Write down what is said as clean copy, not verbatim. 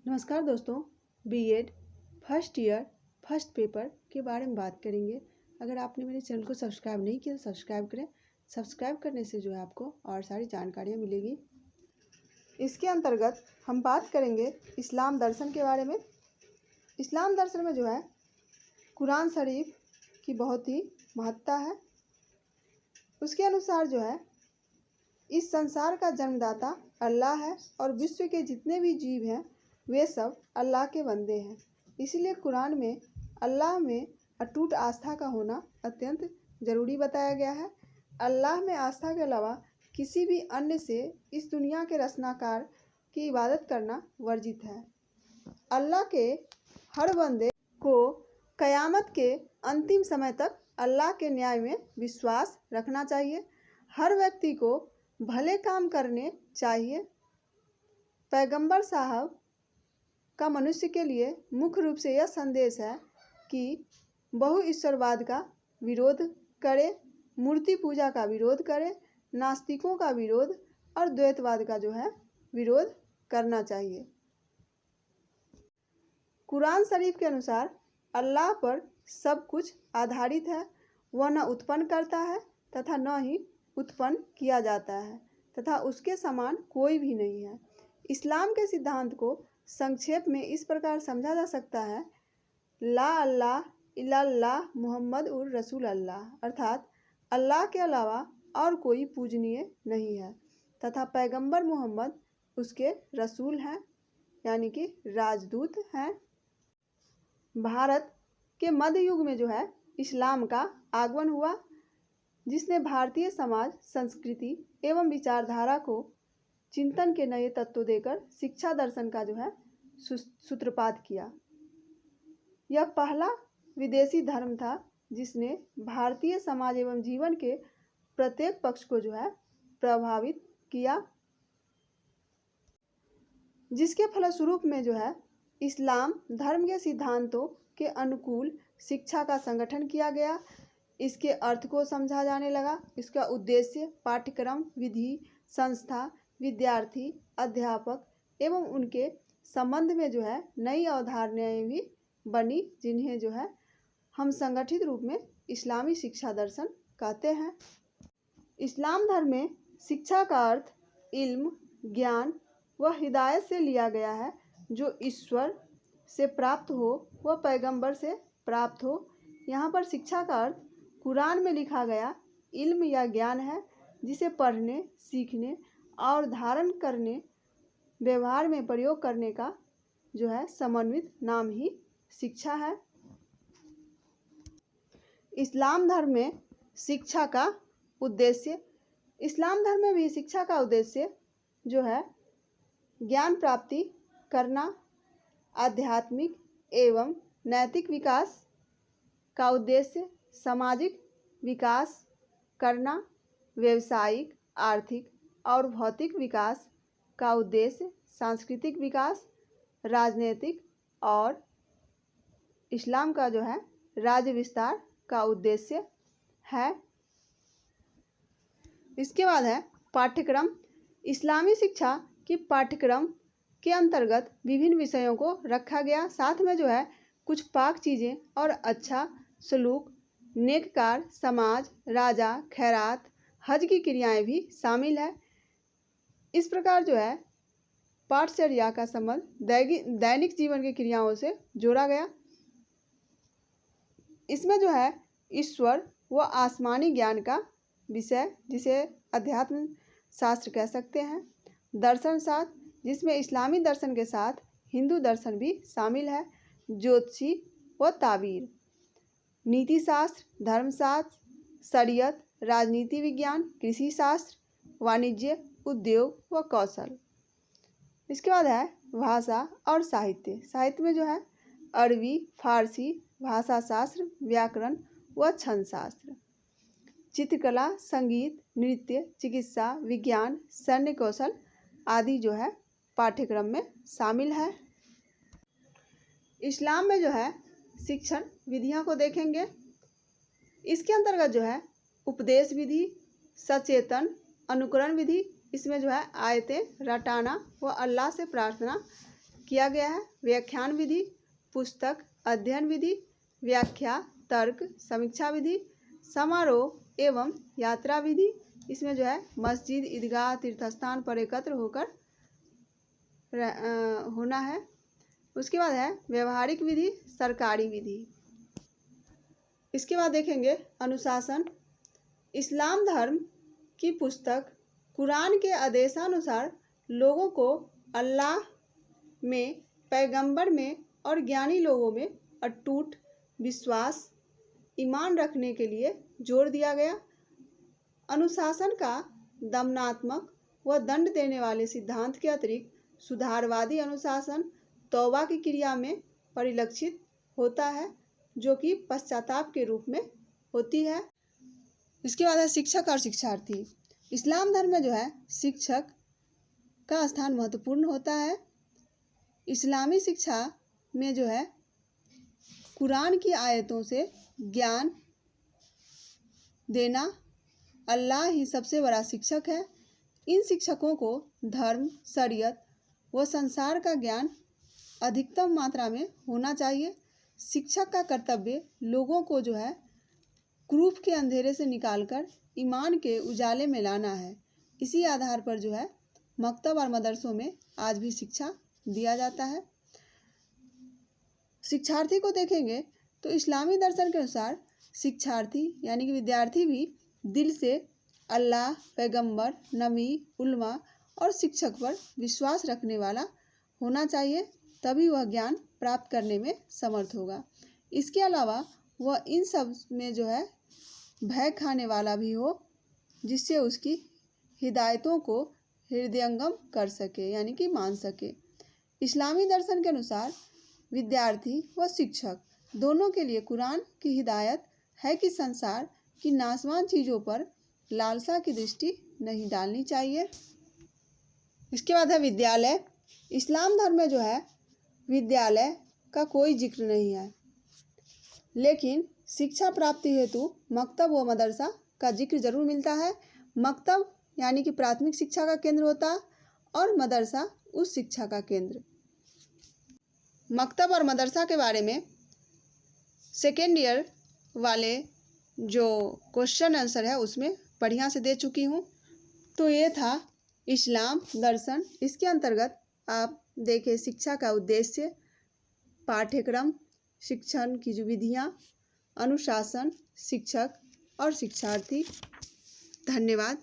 नमस्कार दोस्तों, BEd first year first paper के बारे में बात करेंगे। अगर आपने मेरे चैनल को सब्सक्राइब नहीं किया तो सब्सक्राइब करें। सब्सक्राइब करने से जो है आपको और सारी जानकारियाँ मिलेगी। इसके अंतर्गत हम बात करेंगे इस्लाम दर्शन के बारे में। इस्लाम दर्शन में जो है कुरान शरीफ की बहुत ही महत्ता है। उसके अनुसार जो है इस संसार का जन्मदाता अल्लाह है और विश्व के जितने भी जीव हैं वे सब अल्लाह के बंदे हैं। इसीलिए कुरान में अल्लाह में अटूट आस्था का होना अत्यंत ज़रूरी बताया गया है। अल्लाह में आस्था के अलावा किसी भी अन्य से इस दुनिया के रचनाकार की इबादत करना वर्जित है। अल्लाह के हर बंदे को क़यामत के अंतिम समय तक अल्लाह के न्याय में विश्वास रखना चाहिए। हर व्यक्ति को भले काम करने चाहिए। पैगंबर साहब का मनुष्य के लिए मुख्य रूप से यह संदेश है कि बहु ईश्वरवाद का विरोध करे, मूर्ति पूजा का विरोध करे, नास्तिकों का विरोध और द्वैतवाद का जो है विरोध करना चाहिए। कुरान शरीफ के अनुसार अल्लाह पर सब कुछ आधारित है। वह न उत्पन्न करता है तथा न ही उत्पन्न किया जाता है तथा उसके समान कोई भी नहीं है। इस्लाम के सिद्धांत को संक्षेप में इस प्रकार समझा जा सकता है, ला अल्लाह इल्लल्लाह मुहम्मद उर रसूल अल्लाह, अर्थात अल्लाह के अलावा और कोई पूजनीय नहीं है तथा पैगंबर मोहम्मद उसके रसूल हैं, यानी कि राजदूत हैं। भारत के मध्य युग में जो है इस्लाम का आगमन हुआ, जिसने भारतीय समाज, संस्कृति एवं विचारधारा को चिंतन के नए तत्व देकर शिक्षा दर्शन का जो है सूत्रपात किया। यह पहला विदेशी धर्म था जिसने भारतीय समाज एवं जीवन के प्रत्येक पक्ष को जो है प्रभावित किया, जिसके फलस्वरूप में जो है इस्लाम धर्म के सिद्धांतों के अनुकूल शिक्षा का संगठन किया गया। इसके अर्थ को समझा जाने लगा। इसका उद्देश्य पाठ्यक्रम, विधि, संस्था, विद्यार्थी, अध्यापक एवं उनके संबंध में जो है नई अवधारणाएं भी बनी, जिन्हें जो है हम संगठित रूप में इस्लामी शिक्षा दर्शन कहते हैं। इस्लाम धर्म में शिक्षा का अर्थ इल्म, ज्ञान व हिदायत से लिया गया है। जो ईश्वर से प्राप्त हो वह पैगंबर से प्राप्त हो। यहाँ पर शिक्षा का अर्थ कुरान में लिखा गया इल्म या ज्ञान है, जिसे पढ़ने, सीखने और धारण करने, व्यवहार में प्रयोग करने का जो है समन्वित नाम ही शिक्षा है। इस्लाम धर्म में शिक्षा का उद्देश्य, इस्लाम धर्म में भी शिक्षा का उद्देश्य जो है ज्ञान प्राप्ति करना, आध्यात्मिक एवं नैतिक विकास का उद्देश्य सामाजिक विकास करना, व्यवसायिक, आर्थिक और भौतिक विकास का उद्देश्य सांस्कृतिक विकास, राजनीतिक और इस्लाम का जो है राज्य विस्तार का उद्देश्य है। इसके बाद है पाठ्यक्रम। इस्लामी शिक्षा की पाठ्यक्रम के अंतर्गत विभिन्न विषयों को रखा गया। साथ में जो है कुछ पाक चीज़ें और अच्छा सलूक, नेककार समाज, राजा, खैरात, हज की क्रियाएं भी शामिल है। इस प्रकार जो है पाठचर्या का संबंध दैनिक जीवन की क्रियाओं से जोड़ा गया। इसमें जो है ईश्वर व आसमानी ज्ञान का विषय, जिसे अध्यात्म शास्त्र कह सकते हैं। दर्शन शास्त्र, जिसमें इस्लामी दर्शन के साथ हिंदू दर्शन भी शामिल है। ज्योतिषी व ताबीर, नीति शास्त्र, धर्मशास्त्र, शरीयत, राजनीति विज्ञान, कृषि शास्त्र, वाणिज्य, उद्योग व कौशल। इसके बाद है भाषा और साहित्य। साहित्य में जो है अरबी, फारसी, भाषा शास्त्र, व्याकरण व छंद शास्त्र, चित्रकला, संगीत, नृत्य, चिकित्सा, विज्ञान, सैन्य कौशल आदि जो है पाठ्यक्रम में शामिल है। इस्लाम में जो है शिक्षण विधियों को देखेंगे। इसके अंतर्गत जो है उपदेश विधि, सचेतन अनुकरण विधि, इसमें जो है आयतें रटाना व अल्लाह से प्रार्थना किया गया है। व्याख्यान विधि, पुस्तक, अध्ययन विधि, व्याख्या, तर्क, समीक्षा विधि, समारोह एवं यात्रा विधि। इसमें जो है मस्जिद, ईदगाह, तीर्थस्थान पर एकत्र होकर होना है। उसके बाद है व्यवहारिक विधि, सरकारी विधि। इसके बाद देखेंगे अनुशासन। इस्लाम धर्म की पुस्तक कुरान के आदेशानुसार लोगों को अल्लाह में, पैगंबर में और ज्ञानी लोगों में अटूट विश्वास, ईमान रखने के लिए जोर दिया गया। अनुशासन का दमनात्मक व दंड देने वाले सिद्धांत के अतिरिक्त सुधारवादी अनुशासन तौबा की क्रिया में परिलक्षित होता है, जो कि पश्चाताप के रूप में होती है। इसके बाद है शिक्षक और शिक्षार्थी। इस्लाम धर्म में जो है शिक्षक का स्थान महत्वपूर्ण होता है। इस्लामी शिक्षा में जो है कुरान की आयतों से ज्ञान देना, अल्लाह ही सबसे बड़ा शिक्षक है। इन शिक्षकों को धर्म, शरीयत व संसार का ज्ञान अधिकतम मात्रा में होना चाहिए। शिक्षक का कर्तव्य लोगों को जो है कुरूप के अंधेरे से निकालकर ईमान के उजाले में लाना है। इसी आधार पर जो है मकतब और मदरसों में आज भी शिक्षा दिया जाता है। शिक्षार्थी को देखेंगे तो इस्लामी दर्शन के अनुसार शिक्षार्थी यानी कि विद्यार्थी भी दिल से अल्लाह, पैगंबर, नबी, उलमा और शिक्षक पर विश्वास रखने वाला होना चाहिए, तभी वह ज्ञान प्राप्त करने में समर्थ होगा। इसके अलावा वह इन सब में जो है भय खाने वाला भी हो, जिससे उसकी हिदायतों को हृदयंगम कर सके यानी कि मान सके। इस्लामी दर्शन के अनुसार विद्यार्थी व शिक्षक दोनों के लिए कुरान की हिदायत है कि संसार की नाशवान चीज़ों पर लालसा की दृष्टि नहीं डालनी चाहिए। इसके बाद है विद्यालय। इस्लाम धर्म में जो है विद्यालय का कोई जिक्र नहीं है, लेकिन शिक्षा प्राप्ति हेतु मकतब व मदरसा का जिक्र जरूर मिलता है। मकतब यानी कि प्राथमिक शिक्षा का केंद्र होता है और मदरसा उस शिक्षा का केंद्र। मकतब और मदरसा के बारे में सेकेंड ईयर वाले जो क्वेश्चन आंसर है उसमें बढ़िया से दे चुकी हूँ। तो ये था इस्लाम दर्शन। इसके अंतर्गत आप देखें शिक्षा का उद्देश्य, पाठ्यक्रम, शिक्षण की जो विधियाँ, अनुशासन, शिक्षक और शिक्षार्थी। धन्यवाद।